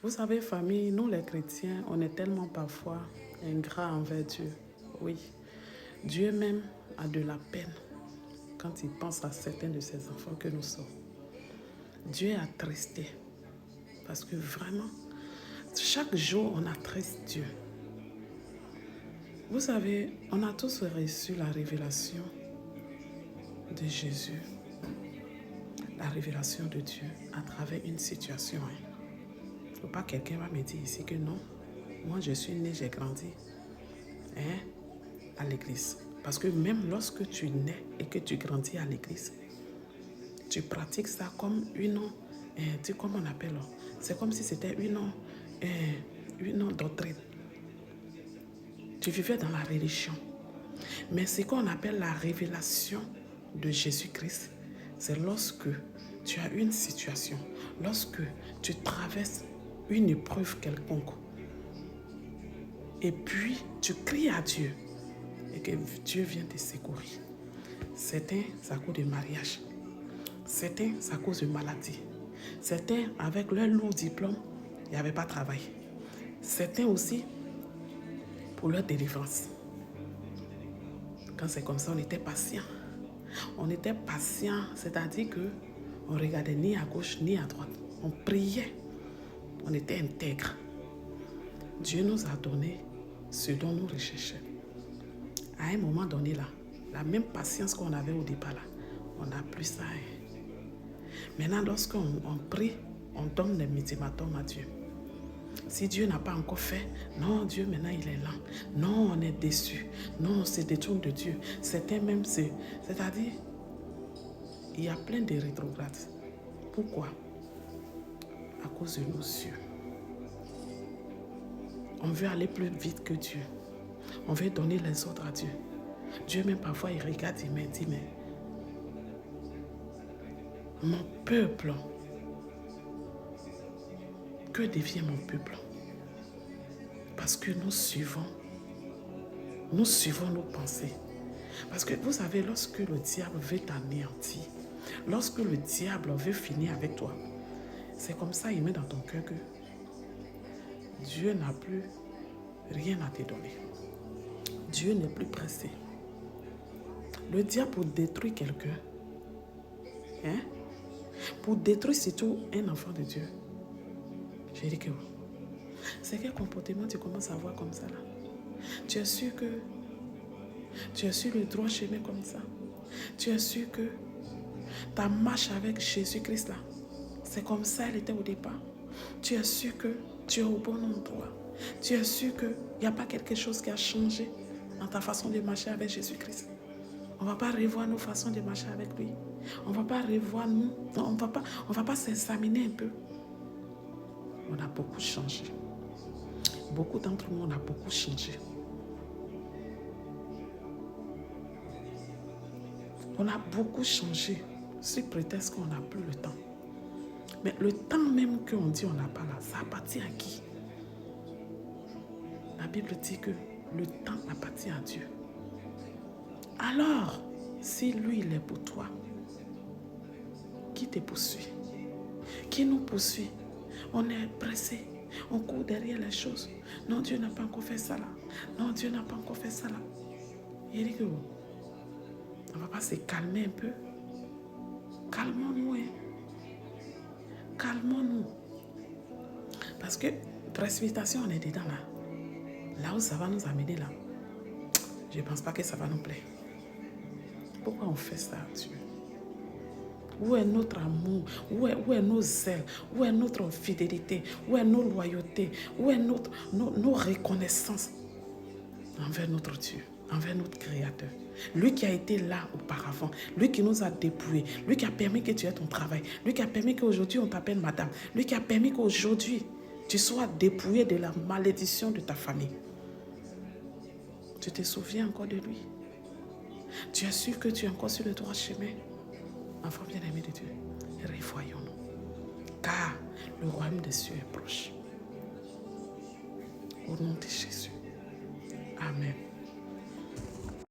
Vous savez, famille, nous les chrétiens, on est tellement parfois ingrats envers Dieu. Oui, Dieu même a de la peine quand il pense à certains de ses enfants que nous sommes. Dieu est attristé parce que vraiment, chaque jour, on attriste Dieu. Vous savez, on a tous reçu la révélation de Jésus, la révélation de Dieu à travers une situation. Il ne faut pas que quelqu'un va me dire ici que non, moi je suis né, j'ai grandi à l'église. Parce que même lorsque tu nais et que tu grandis à l'église, tu pratiques ça comme comment on appelle, c'est comme si c'était une doctrine. Tu vivais dans la religion. Mais ce qu'on appelle la révélation de Jésus-Christ, c'est lorsque tu as une situation, lorsque tu traverses une épreuve quelconque, et puis tu cries à Dieu, et que Dieu vient te secourir. Certains, c'est à cause de mariage. Certains, c'est à cause de maladie. Certains, avec leur lourd diplôme, il n'y avait pas de travail. Certains aussi, pour leur délivrance. Quand c'est comme ça, on était patient. On était patient, c'est-à-dire qu'on ne regardait ni à gauche ni à droite. On priait. On était intègre. Dieu nous a donné ce dont nous recherchions. À un moment donné, là, la même patience qu'on avait au départ, là, on n'a plus ça. Maintenant, lorsqu'on prie, on donne les ultimatums à Dieu. Si Dieu n'a pas encore fait, non, Dieu maintenant il est lent. Non, on est déçu. Non, c'est des trucs de Dieu. Certains même, c'est-à-dire, il y a plein de rétrogrades. Pourquoi? À cause de nos yeux. On veut aller plus vite que Dieu. On veut donner les ordres à Dieu. Dieu même parfois il regarde, il me dit, mais mon peuple, que devient mon peuple? Parce que nous suivons nos pensées. Parce que vous savez, lorsque le diable veut t'anéantir, lorsque le diable veut finir avec toi, c'est comme ça, il met dans ton cœur que Dieu n'a plus rien à te donner. Dieu n'est plus pressé. Le diable, pour détruire quelqu'un, pour détruire surtout un enfant de Dieu, j'ai dit que c'est quel comportement tu commences à avoir comme ça là? Tu es sûr que tu es sur le droit chemin comme ça? Tu es sûr que ta marche avec Jésus-Christ là, c'est comme ça elle était au départ? Tu es sûr que tu es au bon endroit? Tu es sûr qu'il n'y a pas quelque chose qui a changé dans ta façon de marcher avec Jésus-Christ? On ne va pas revoir nos façons de marcher avec lui. On ne va pas revoir nous. On ne va pas s'examiner un peu. On a beaucoup changé. Beaucoup d'entre nous, on a beaucoup changé. On a beaucoup changé, sous prétexte qu'on n'a plus le temps. Mais le temps même qu'on dit on n'a pas là, ça appartient à qui? La Bible dit que le temps appartient à Dieu. Alors, si lui, il est pour toi, qui te poursuit? Qui nous poursuit? On est pressé, on court derrière les choses. Non, Dieu n'a pas encore fait ça là. Non, Dieu n'a pas encore fait ça là. Il dit que on ne va pas se calmer un peu. Calmons-nous. Calmons-nous. Parce que précipitation, on est dedans là. Là où ça va nous amener là, je ne pense pas que ça va nous plaire. Pourquoi on fait ça, Dieu? Où est notre amour? Où est nos zèles? Où est notre fidélité? Où est nos loyautés? Où est nos reconnaissances envers notre Dieu, envers notre Créateur? Lui qui a été là auparavant, lui qui nous a dépouillés, lui qui a permis que tu aies ton travail, lui qui a permis qu'aujourd'hui on t'appelle madame, lui qui a permis qu'aujourd'hui tu sois dépouillé de la malédiction de ta famille. Tu te souviens encore de lui? Tu es sûr que tu es encore sur le droit chemin? Enfant bien-aimé de Dieu, revoyons-nous, car le royaume des cieux est proche. Au nom de Jésus. Amen.